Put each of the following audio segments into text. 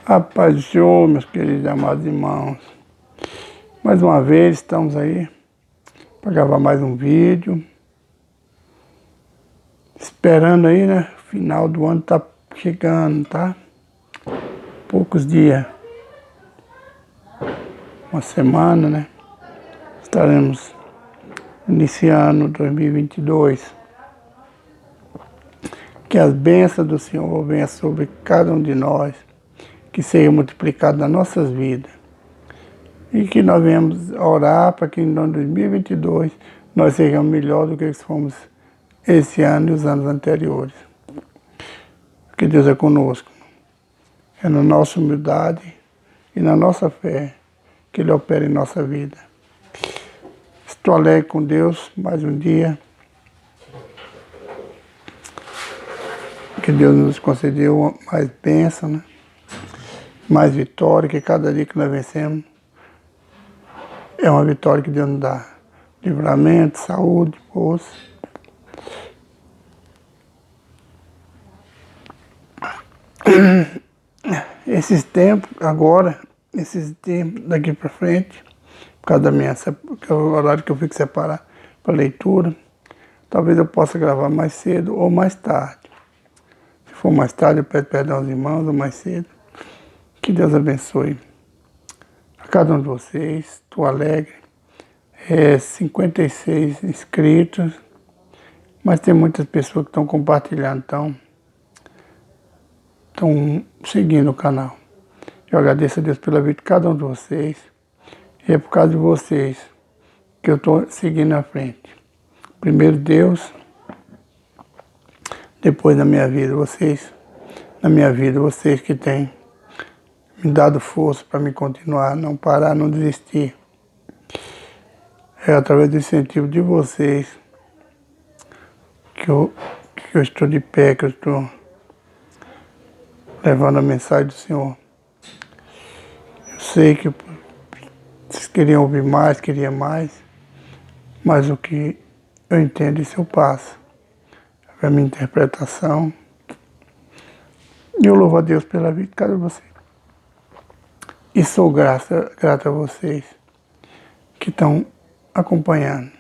A paz do Senhor, meus queridos e amados irmãos. Mais uma vez estamos aí para gravar mais um vídeo. Esperando aí, né? Final do ano tá chegando, tá? Poucos dias. Uma semana, né? Estaremos iniciando 2022. Que as bênçãos do Senhor venham sobre cada um de nós. Que seja multiplicado nas nossas vidas. E que nós venhamos orar para que em 2022 nós sejamos melhor do que fomos esse ano e os anos anteriores. Porque Deus é conosco. É na nossa humildade e na nossa fé que Ele opera em nossa vida. Estou alegre com Deus mais um dia. Que Deus nos concedeu mais bênção, né? Mais vitória, que cada dia que nós vencemos é uma vitória que Deus nos dá. Livramento, saúde, força. Esses tempos, agora, esses tempos daqui para frente, por causa da minha, que é o horário que eu fico separado para leitura, talvez eu possa gravar mais cedo ou mais tarde. Se for mais tarde, eu peço perdão aos irmãos, ou mais cedo. Que Deus abençoe a cada um de vocês. Estou alegre. 56 inscritos, mas tem muitas pessoas que estão compartilhando, estão seguindo o canal. Eu agradeço a Deus pela vida de cada um de vocês. E é por causa de vocês que eu estou seguindo à frente. Primeiro Deus, depois na minha vida vocês. Na minha vida vocês que têm me dado força para me continuar, não parar, não desistir. É através do incentivo de vocês que eu estou de pé, que eu estou levando a mensagem do Senhor. Eu sei que vocês queriam ouvir mais, mas o que eu entendo, isso eu passo. É a minha interpretação. E eu louvo a Deus pela vida de cada um de vocês. E sou grato a vocês que estão acompanhando.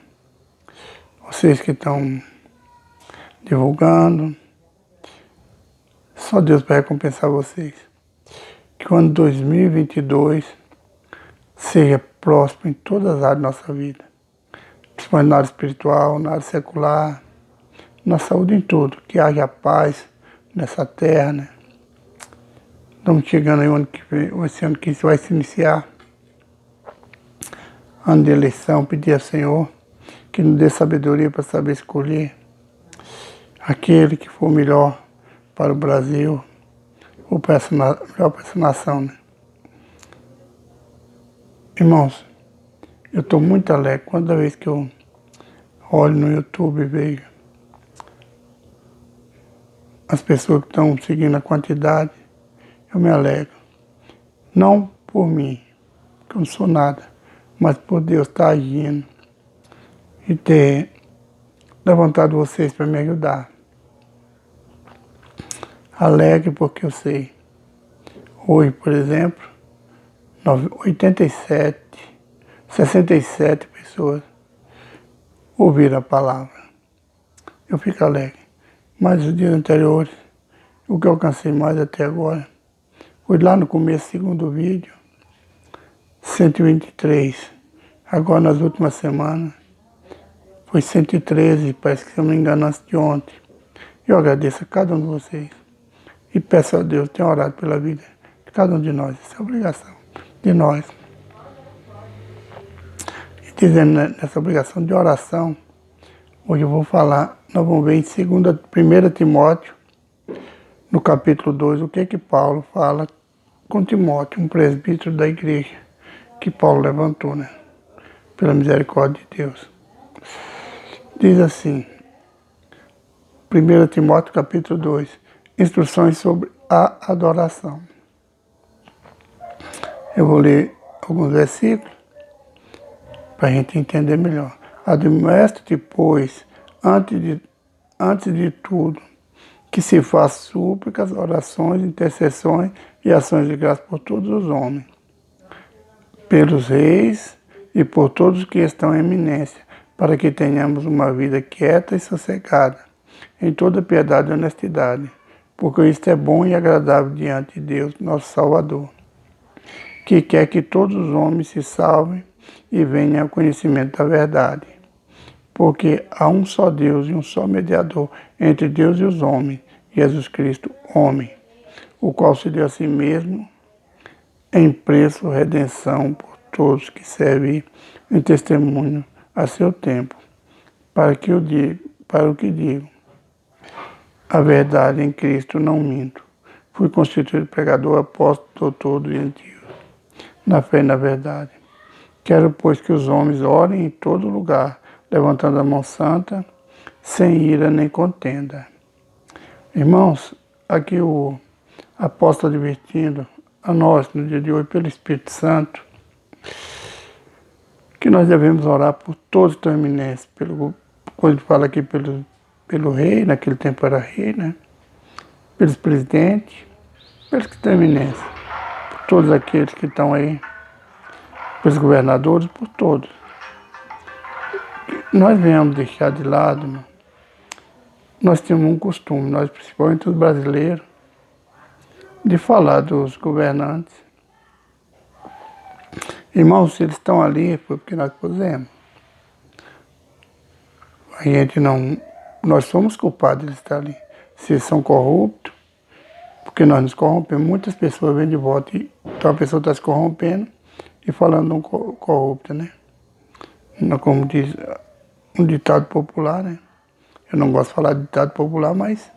Vocês que estão divulgando. Só Deus vai recompensar vocês. Que o ano 2022 seja próspero em todas as áreas da nossa vida. Principalmente na área espiritual, na área secular, na saúde, em tudo. Que haja paz nessa terra, né? Estamos chegando aí esse ano que vai se iniciar. Ano de eleição, pedir ao Senhor que nos dê sabedoria para saber escolher aquele que for melhor para o Brasil, ou melhor para essa nação, né? Irmãos, eu estou muito alegre cada vez que eu olho no YouTube e vejo as pessoas que estão seguindo a quantidade, eu me alegro. Não por mim, que eu não sou nada, mas por Deus estar agindo e ter levantado vocês para me ajudar. Alegre porque eu sei. Hoje, por exemplo, 67 pessoas ouviram a palavra. Eu fico alegre. Mas os dias anteriores, o que eu alcancei mais até agora, foi lá no começo, segundo vídeo, 123. Agora, nas últimas semanas, foi 113, parece que, se eu não me engano, antes de ontem. Eu agradeço a cada um de vocês. E peço a Deus, tenho orado pela vida de cada um de nós. Essa é a obrigação de nós. E dizendo nessa obrigação de oração, hoje eu vou falar, nós vamos ver em 1 Timóteo, no capítulo 2, o que Paulo fala com Timóteo, um presbítero da igreja que Paulo levantou, né? Pela misericórdia de Deus. Diz assim, 1 Timóteo capítulo 2, instruções sobre a adoração. Eu vou ler alguns versículos para a gente entender melhor. Admoesta-te, pois, antes de tudo, que se faça súplicas, orações, intercessões e ações de graça por todos os homens, pelos reis e por todos que estão em eminência, para que tenhamos uma vida quieta e sossegada, em toda piedade e honestidade, porque isto é bom e agradável diante de Deus, nosso Salvador, que quer que todos os homens se salvem e venham ao conhecimento da verdade. Porque há um só Deus e um só mediador entre Deus e os homens, Jesus Cristo, homem, o qual se deu a si mesmo em preço redenção por todos que servem em testemunho a seu tempo, para o que digo, a verdade em Cristo não minto. Fui constituído pregador, apóstolo, doutor dos gentios, na fé e na verdade. Quero, pois, que os homens orem em todo lugar, levantando a mão santa, sem ira nem contenda. Irmãos, aqui o apóstolo advertindo a nós, no dia de hoje, pelo Espírito Santo, que nós devemos orar por todos que estão em eminência, quando fala aqui pelo rei, naquele tempo era rei, né? Pelos presidentes, pelos que estão em eminência, por todos aqueles que estão aí, pelos governadores, por todos. Nós venhamos deixar de lado, irmão. Nós temos um costume, nós principalmente os brasileiros, de falar dos governantes. Irmãos, se eles estão ali, foi porque nós pusemos. A gente não, nós somos culpados de eles estar ali. Se eles são corruptos, porque nós nos corrompemos, muitas pessoas vêm de volta e então a pessoa está se corrompendo e falando um corrupto, né? Como diz um ditado popular, né? Eu não gosto de falar de ditado popular, mas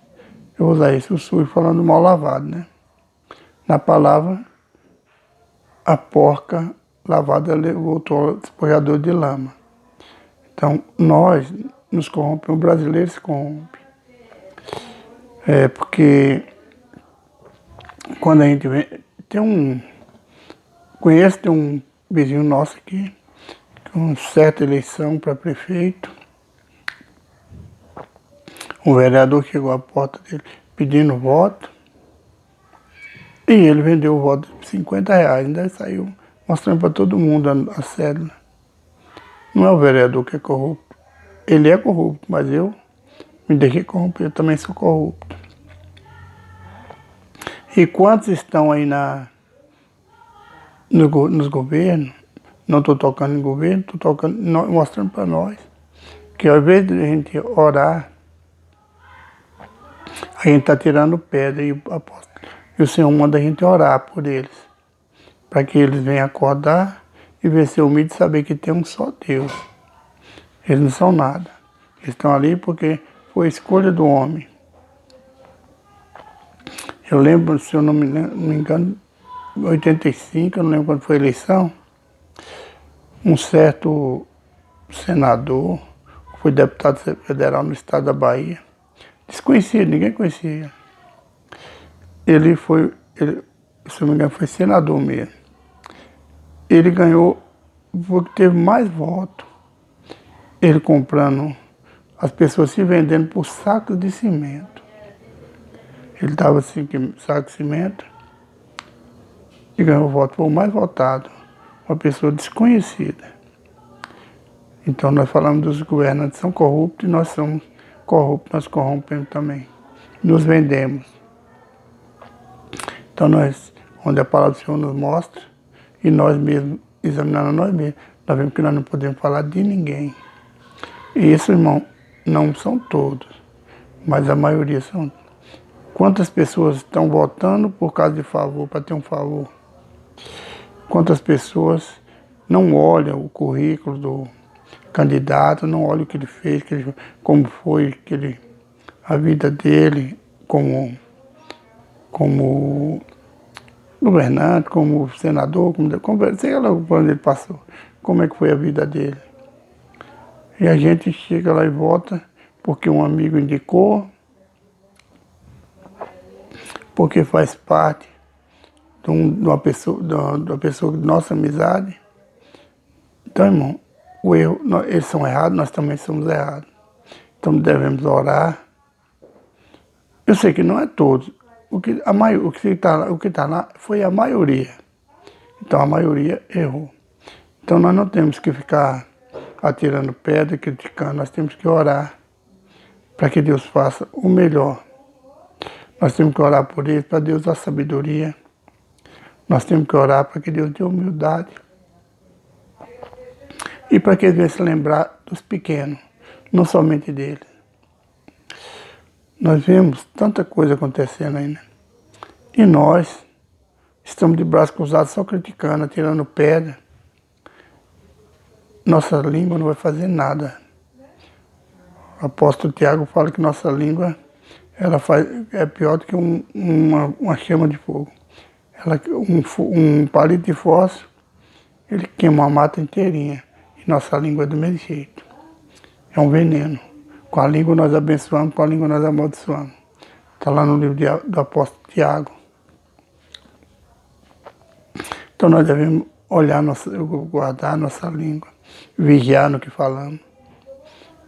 eu vou usar isso, o sujo falando mal lavado, né? Na palavra, a porca lavada voltou despojador de lama. Então, nós nos corrompemos, o brasileiro se corrompe. Porque quando a gente vem, tem um vizinho nosso aqui, com certa eleição para prefeito, um vereador chegou à porta dele pedindo voto, e ele vendeu o voto por R$50, ainda saiu mostrando para todo mundo a cédula. Não é o vereador que é corrupto, ele é corrupto, mas eu me deixei corromper, eu também sou corrupto. E quantos estão aí nos governos, não estou tocando em governo, estou tocando, mostrando para nós, que ao invés de a gente orar, a gente está tirando pedra e o Senhor manda a gente orar por eles, para que eles venham acordar e ver ser humilde e saber que tem um só Deus. Eles não são nada. Eles estão ali porque foi a escolha do homem. Eu lembro, se eu não me engano, em 85, eu não lembro quando foi a eleição, um certo senador, foi deputado federal no estado da Bahia, desconhecido, ninguém conhecia. Ele, se eu não me engano, foi senador mesmo. Ele ganhou, porque teve mais votos, ele comprando, as pessoas se vendendo por sacos de cimento. Ele dava assim, saco de cimento e ganhou o voto, foi o mais votado, uma pessoa desconhecida. Então nós falamos dos governantes são corruptos e nós somos corruptos, nós corrompemos também, nos vendemos. Então nós, onde a palavra do Senhor nos mostra, e nós mesmos, examinando nós mesmos, nós vemos que nós não podemos falar de ninguém. E isso, irmão, não são todos, mas a maioria são. Quantas pessoas estão votando por causa de favor, para ter um favor? Quantas pessoas não olham o currículo do candidato, não olham o que ele fez, como foi a vida dele como governante, como senador, sei lá quando ele passou, como é que foi a vida dele. E a gente chega lá e vota porque um amigo indicou, porque faz parte de uma pessoa de nossa amizade. Então, irmão, o erro, eles são errados, nós também somos errados. Então devemos orar Eu sei que não é todos. O que tá lá foi a maioria. Então a maioria errou. Então nós não temos que ficar atirando pedra, criticando, nós temos que orar para que Deus faça o melhor. Nós temos que orar por eles, para Deus dar sabedoria. Nós temos que orar para que Deus dê humildade. E para que eles venham se lembrar dos pequenos, não somente deles. Nós vemos tanta coisa acontecendo ainda. E nós estamos de braços cruzados só criticando, atirando pedra. Nossa língua não vai fazer nada. O apóstolo Tiago fala que nossa língua é pior do que uma chama de fogo. Um palito de fósforo, ele queima a mata inteirinha. E nossa língua é do mesmo jeito. É um veneno. Com a língua nós abençoamos, com a língua nós amaldiçoamos. Está lá no livro do apóstolo Tiago. Então nós devemos guardar nossa língua, vigiar no que falamos.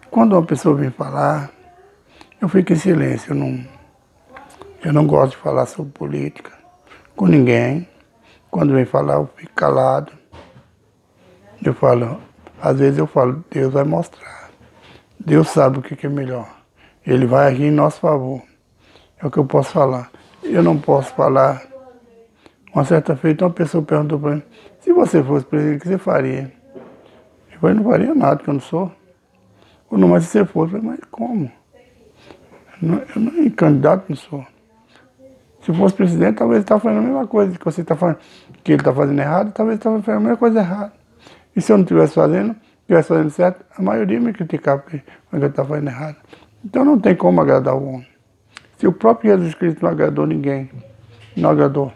Quando uma pessoa vem falar, eu fico em silêncio. Eu não gosto de falar sobre política com ninguém. Quando vem falar, eu fico calado. Às vezes eu falo, Deus vai mostrar. Deus sabe o que é melhor. Ele vai agir em nosso favor. É o que eu posso falar. Eu não posso falar. Uma certa feita, uma pessoa perguntou para mim, se você fosse presidente, o que você faria? Eu falei, não faria nada, porque eu não sou. Ou não, mas se você fosse, eu falei, mas como? Eu não candidato, não sou. Se fosse presidente, talvez ele estava fazendo a mesma coisa que você está fazendo, que ele está fazendo errado, talvez ele estava fazendo a mesma coisa errada. E se eu não estivesse fazendo certo, a maioria me criticava porque eu estava fazendo errado. Então não tem como agradar o homem. Se o próprio Jesus Cristo não agradou ninguém, não agradou.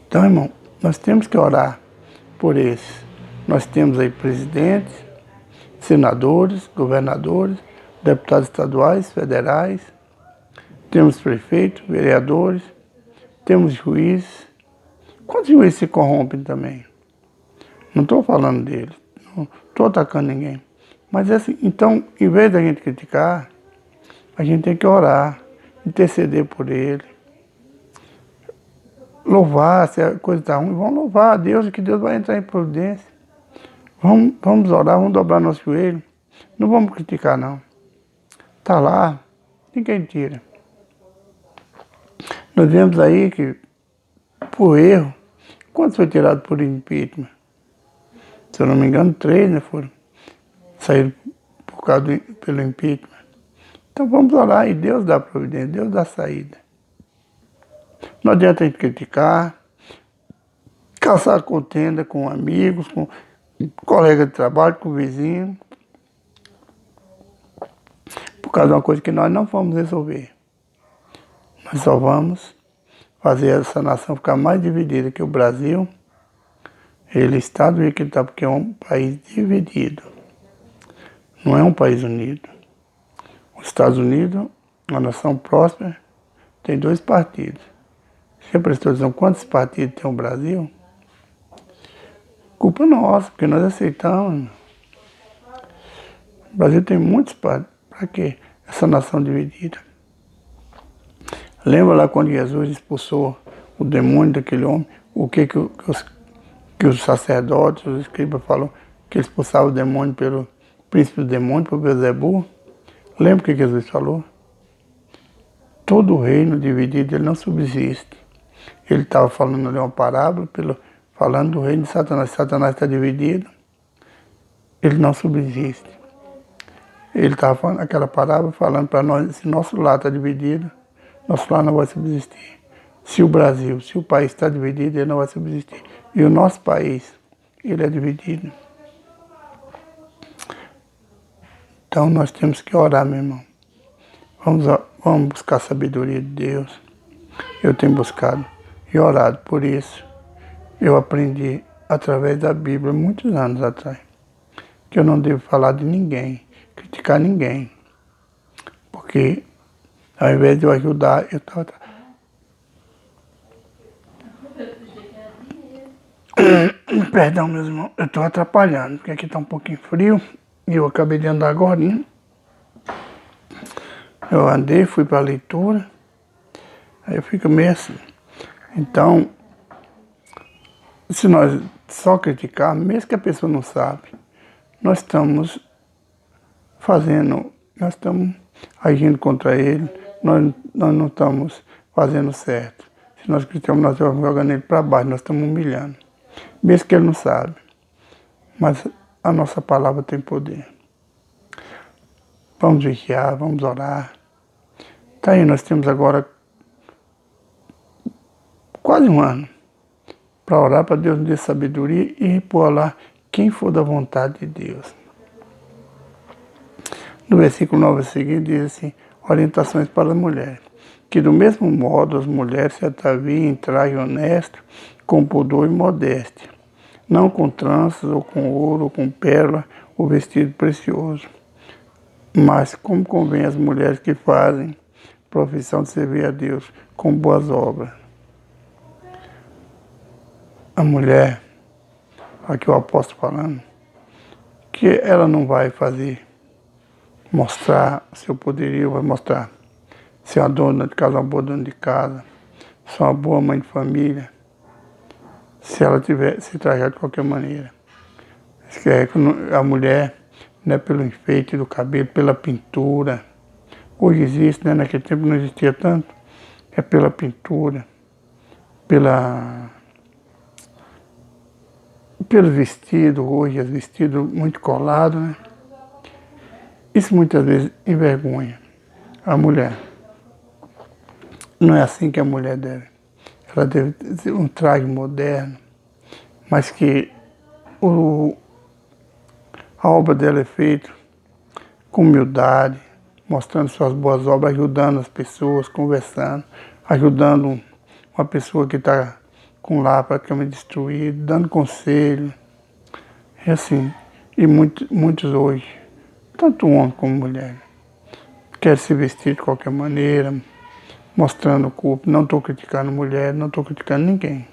Então, irmão, nós temos que orar por esses. Nós temos aí presidentes, senadores, governadores, deputados estaduais, federais, temos prefeitos, vereadores, temos juízes. Quantos juízes se corrompem também? Não estou falando deles, não estou atacando ninguém. Mas assim, então, em vez da gente criticar, a gente tem que orar, interceder por ele. Louvar, se a coisa está ruim, vamos louvar a Deus, que Deus vai entrar em providência. Vamos orar, vamos dobrar nosso joelho. Não vamos criticar, não. Está lá, ninguém tira. Nós vemos aí que, por erro, quantos foi tirado por impeachment? Se eu não me engano, 3, né, saíram pelo impeachment. Então vamos orar e Deus dá providência, Deus dá saída. Não adianta a gente criticar, caçar contenda com amigos, com colega de trabalho, com vizinho, por causa de uma coisa que nós não vamos resolver. Nós só vamos fazer essa nação ficar mais dividida que o Brasil. Ele está do jeito que ele está, porque é um país dividido. Não é um país unido. Os Estados Unidos, uma nação próspera, tem 2 partidos. Você prestou atenção quantos partidos tem o Brasil? Culpa nossa, porque nós aceitamos. O Brasil tem muitos partidos. Para quê? Essa nação dividida. Lembra lá quando Jesus expulsou o demônio daquele homem? O que os sacerdotes, os escribas falaram? Que ele expulsava o demônio pelo príncipe do demônio, pelo Beelzebul? Lembra o que Jesus falou? Todo reino dividido, ele não subsiste. Ele estava falando ali uma parábola, falando do reino de Satanás. Satanás está dividido, ele não subsiste. Ele estava falando aquela parábola, falando para nós, se nosso lar está dividido, nosso lar não vai subsistir. Se o Brasil, se o país está dividido, ele não vai subsistir. E o nosso país, ele é dividido. Então nós temos que orar, meu irmão. Vamos buscar a sabedoria de Deus. Eu tenho buscado e orado por isso. Eu aprendi através da Bíblia, muitos anos atrás, que eu não devo falar de ninguém, criticar ninguém. Porque ao invés de eu ajudar, eu estava... Perdão, meus irmãos, eu estou atrapalhando, porque aqui está um pouquinho frio e eu acabei de andar agora. Eu andei, fui para a leitura, aí eu fico meio assim. Então, se nós só criticarmos, mesmo que a pessoa não sabe, nós estamos nós estamos agindo contra ele, nós não estamos fazendo certo. Se nós criticamos, nós estamos jogando ele para baixo, nós estamos humilhando. Mesmo que ele não sabe, mas a nossa palavra tem poder. Vamos vigiar, vamos orar. Tá aí, nós temos agora quase um ano para orar para Deus nos dê sabedoria e pôr lá quem for da vontade de Deus. No versículo 9 a seguir diz assim, orientações para a mulher, que do mesmo modo as mulheres se ataviem em traje honesto, com pudor e modéstia, não com tranças ou com ouro ou com pérola ou vestido precioso, mas como convém às mulheres que fazem profissão de servir a Deus com boas obras. A mulher, aqui o apóstolo falando, que ela não vai mostrar seu poderio, vai mostrar ser uma dona de casa, uma boa dona de casa, ser uma boa mãe de família, se ela tiver se trajar de qualquer maneira. A mulher não é pelo enfeite do cabelo, pela pintura. Hoje existe, né? Naquele tempo não existia tanto. É pela pintura, pelo vestido, hoje é vestido muito colado, né? Isso muitas vezes envergonha a mulher. Não é assim que a mulher deve. Ela deve ter um traje moderno, mas que a obra dela é feita com humildade, mostrando suas boas obras, ajudando as pessoas, conversando, ajudando uma pessoa que está com o lar praticamente destruído, dando conselho. É assim. E muitos hoje, tanto homem como mulher, querem se vestir de qualquer maneira, mostrando o corpo. Não estou criticando mulher, não estou criticando ninguém.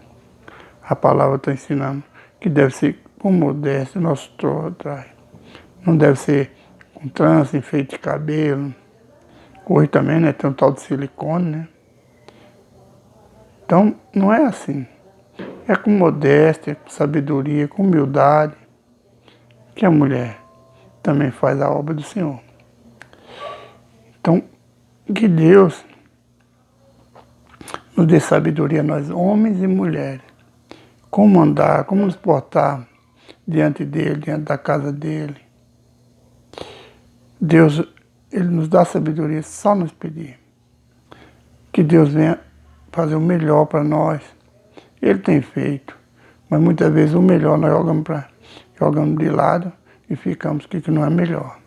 A palavra está ensinando que deve ser com modéstia, nosso traje. Não deve ser com trança, enfeite de cabelo. Hoje também, né, tem um tal de silicone, né? Então, não é assim. É com modéstia, com sabedoria, com humildade, que a mulher também faz a obra do Senhor. Então, que Deus nos dê sabedoria a nós, homens e mulheres, como andar, como nos portar diante dele, diante da casa dele. Deus, ele nos dá sabedoria só nos pedir. Que Deus venha fazer o melhor para nós. Ele tem feito, mas muitas vezes o melhor nós jogamos de lado e ficamos com o que não é melhor.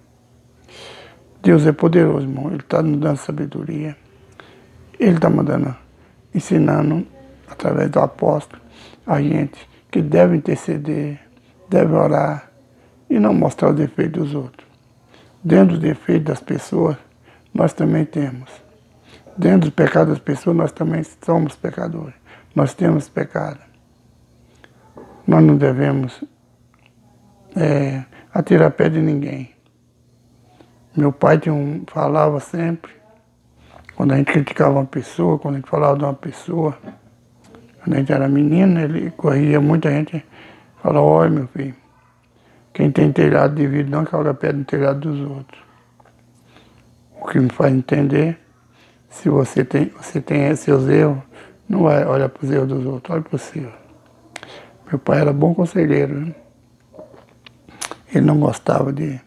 Deus é poderoso, irmão. Ele está nos dando sabedoria. Ele está ensinando, através do apóstolo, a gente que deve interceder, deve orar e não mostrar o defeito dos outros. Dentro dos defeitos das pessoas, nós também temos. Dentro dos pecados das pessoas, nós também somos pecadores. Nós temos pecado. Nós não devemos atirar pé de ninguém. Meu pai falava sempre, quando a gente criticava uma pessoa, quando a gente falava de uma pessoa, quando a gente era menino, ele corria muita gente, falava, olha meu filho, quem tem telhado de vidro não joga pé no telhado dos outros. O que me faz entender, se você tem seus erros, não vai olhar para os erros dos outros, olha para o seu. Meu pai era bom conselheiro, né? Ele não gostava de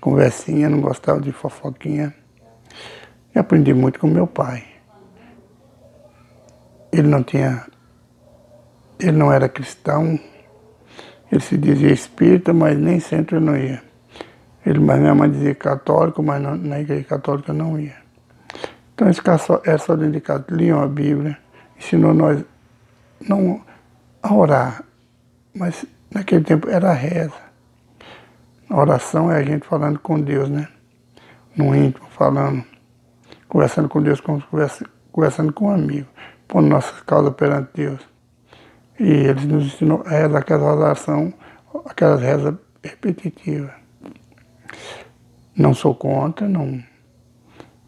conversinha, não gostava de fofoquinha. Eu aprendi muito com meu pai. Ele não era cristão, ele se dizia espírita, mas nem sempre eu não ia. Mas minha mãe dizia católico, mas na igreja católica não ia. Então esse cara era só dentro de casa, liam a Bíblia, ensinou nós não a orar, mas naquele tempo era a reza. A oração é a gente falando com Deus, né? No íntimo, conversando com Deus como se conversando com um amigo, pondo nossas causas perante Deus. E eles nos ensinou a rezar aquelas rezas repetitivas. Não sou contra, não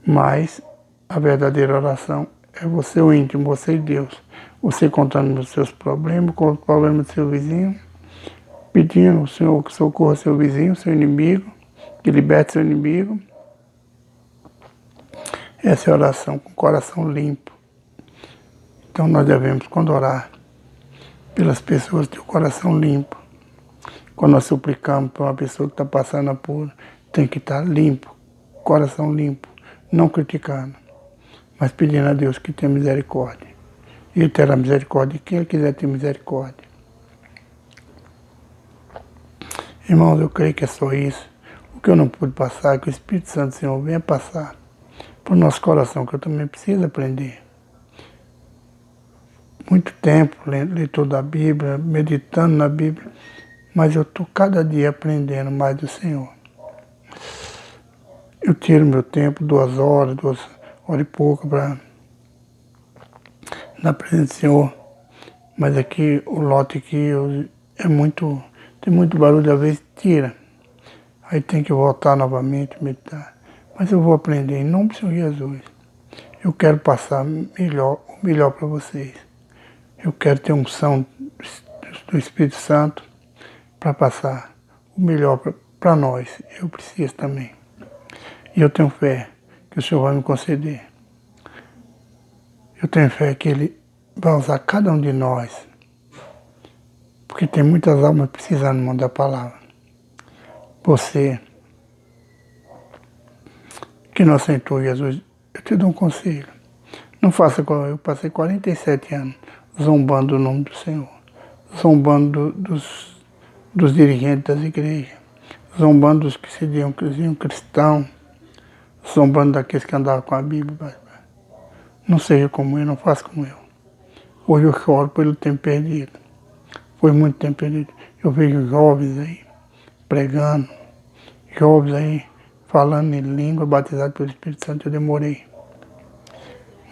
Mas a verdadeira oração é você, o íntimo, você e Deus. Você contando os seus problemas, com o problema do seu vizinho, pedindo ao Senhor que socorra seu vizinho, seu inimigo, que liberte seu inimigo. Essa é a oração com o coração limpo. Então nós devemos, quando orar pelas pessoas, ter o coração limpo. Quando nós suplicamos para uma pessoa que está passando apuro, tem que estar limpo, coração limpo, não criticando, mas pedindo a Deus que tenha misericórdia. E Ele terá misericórdia de quem Ele quiser ter misericórdia. Irmãos, eu creio que é só isso. O que eu não pude passar, que o Espírito Santo do Senhor venha passar para o nosso coração, que eu também preciso aprender. Muito tempo leitura da Bíblia, meditando na Bíblia, mas eu estou cada dia aprendendo mais do Senhor. Eu tiro meu tempo, 2 horas e pouco, na presença do Senhor. Mas aqui, o lote aqui tem muito barulho, às vezes tira. Aí tem que voltar novamente, meditar. Mas eu vou aprender em nome do Senhor Jesus. Eu quero passar o melhor para vocês. Eu quero ter unção do Espírito Santo para passar o melhor para nós. Eu preciso também. E eu tenho fé que o Senhor vai me conceder. Eu tenho fé que Ele vai usar cada um de nós. Porque tem muitas almas precisando mandar a palavra. Você que não aceitou Jesus, eu te dou um conselho. Não faça como eu passei 47 anos zombando do nome do Senhor. Zombando dos dirigentes das igrejas. Zombando dos que se diziam cristãos. Zombando daqueles que andavam com a Bíblia. Não seja como eu, não faça como eu. Hoje eu choro pelo tempo perdido. Foi muito tempo perdido. Eu vejo jovens aí pregando, jovens aí falando em língua, batizados pelo Espírito Santo. Eu demorei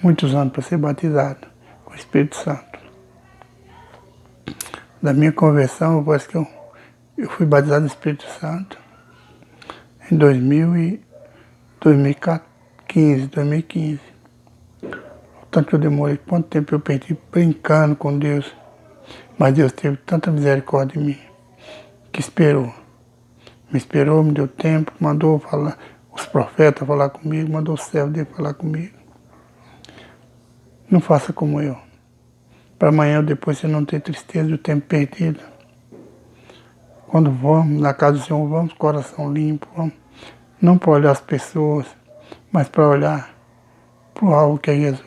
muitos anos para ser batizado com o Espírito Santo. Da minha conversão, parece que eu fui batizado no Espírito Santo em 2015. Tanto que eu demorei, quanto tempo eu perdi brincando com Deus. Mas Deus teve tanta misericórdia em mim, que esperou. Me esperou, me deu tempo, mandou falar, os profetas falar comigo, mandou o servo dele falar comigo. Não faça como eu. Para amanhã ou depois você não ter tristeza do tempo perdido. Quando vamos na casa do Senhor, vamos com o coração limpo, vamos, não para olhar as pessoas, mas para olhar para o alvo que é Jesus.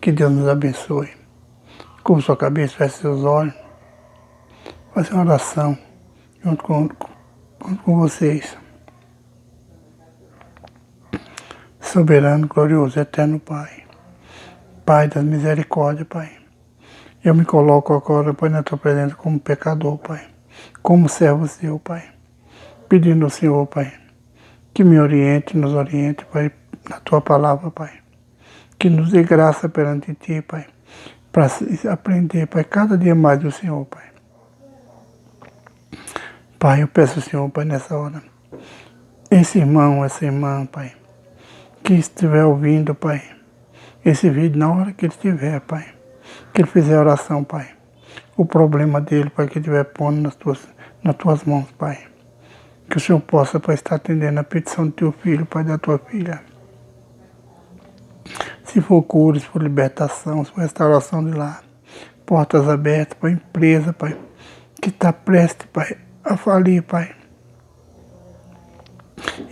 Que Deus nos abençoe. Cubra sua cabeça, feche seus olhos. Fazer uma oração junto com vocês. Soberano, glorioso, eterno Pai. Pai das misericórdias, Pai. Eu me coloco agora, Pai, na Tua presença como pecador, Pai. Como servo seu, Pai. Pedindo ao Senhor, Pai, que me oriente, nos oriente, Pai, na Tua palavra, Pai. Que nos dê graça perante Ti, Pai, para aprender, Pai, cada dia mais do Senhor, Pai. Pai, eu peço ao Senhor, Pai, nessa hora, esse irmão, essa irmã, Pai, que estiver ouvindo, Pai, esse vídeo, na hora que ele estiver, Pai, que ele fizer oração, Pai, o problema dele, Pai, que ele estiver pondo nas Tuas mãos, Pai, que o Senhor possa, Pai, estar atendendo a petição do Teu filho, Pai, da Tua filha. Se for cura, se for libertação, se for restauração de lá, portas abertas para a empresa, Pai, que está prestes, Pai, a falir, Pai.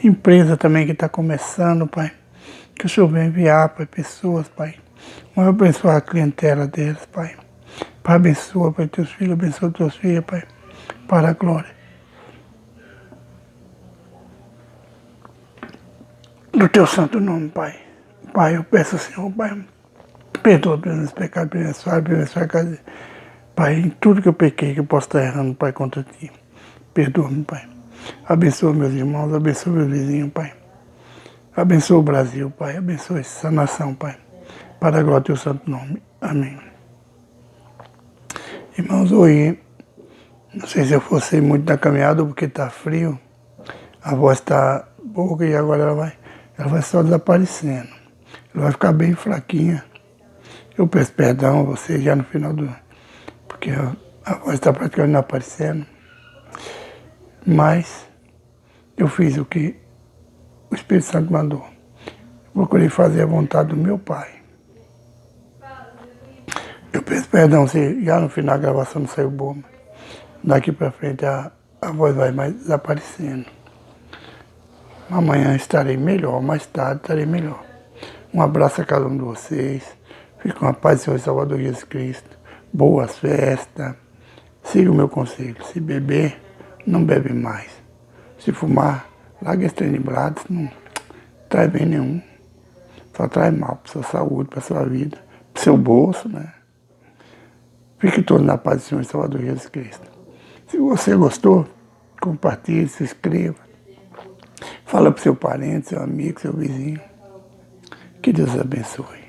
Empresa também que está começando, Pai, que o Senhor venha enviar, Pai, pessoas, Pai, vai abençoar a clientela deles, Pai. Pai, abençoa, Pai, Teus filhos, abençoa Teus filhos, Pai, para a glória do Teu santo nome, Pai. Pai, eu peço ao Senhor, Pai, perdoa pelos meus pecados, pelas falhas, Pai, em tudo que eu pequei, que eu posso estar errando, Pai, contra Ti. Perdoa-me, Pai. Abençoa meus irmãos, abençoa meus vizinhos, Pai. Abençoa o Brasil, Pai. Abençoa essa nação, Pai. Para a glória do Teu santo nome. Amém. Irmãos, hoje, não sei se eu fosse muito da caminhada porque está frio, a voz está boca e agora ela vai só desaparecendo. Ela vai ficar bem fraquinha. Eu peço perdão a você já no final do... porque a voz está praticamente não aparecendo. Mas eu fiz o que o Espírito Santo mandou. Procurei fazer a vontade do meu Pai. Eu peço perdão se já no final da gravação não saiu boa. Daqui para frente a voz vai mais desaparecendo. Amanhã estarei melhor, mais tarde estarei melhor. Um abraço a cada um de vocês. Fique com a paz do Senhor e Salvador Jesus Cristo. Boas festas. Siga o meu conselho. Se beber, não bebe mais. Se fumar, larga esse trem de braço, não traz bem nenhum. Só traz mal para sua saúde, para sua vida, para seu bolso, né? Fique todos na paz do Senhor e Salvador Jesus Cristo. Se você gostou, compartilhe, se inscreva. Fala para o seu parente, seu amigo, seu vizinho. Que Deus abençoe.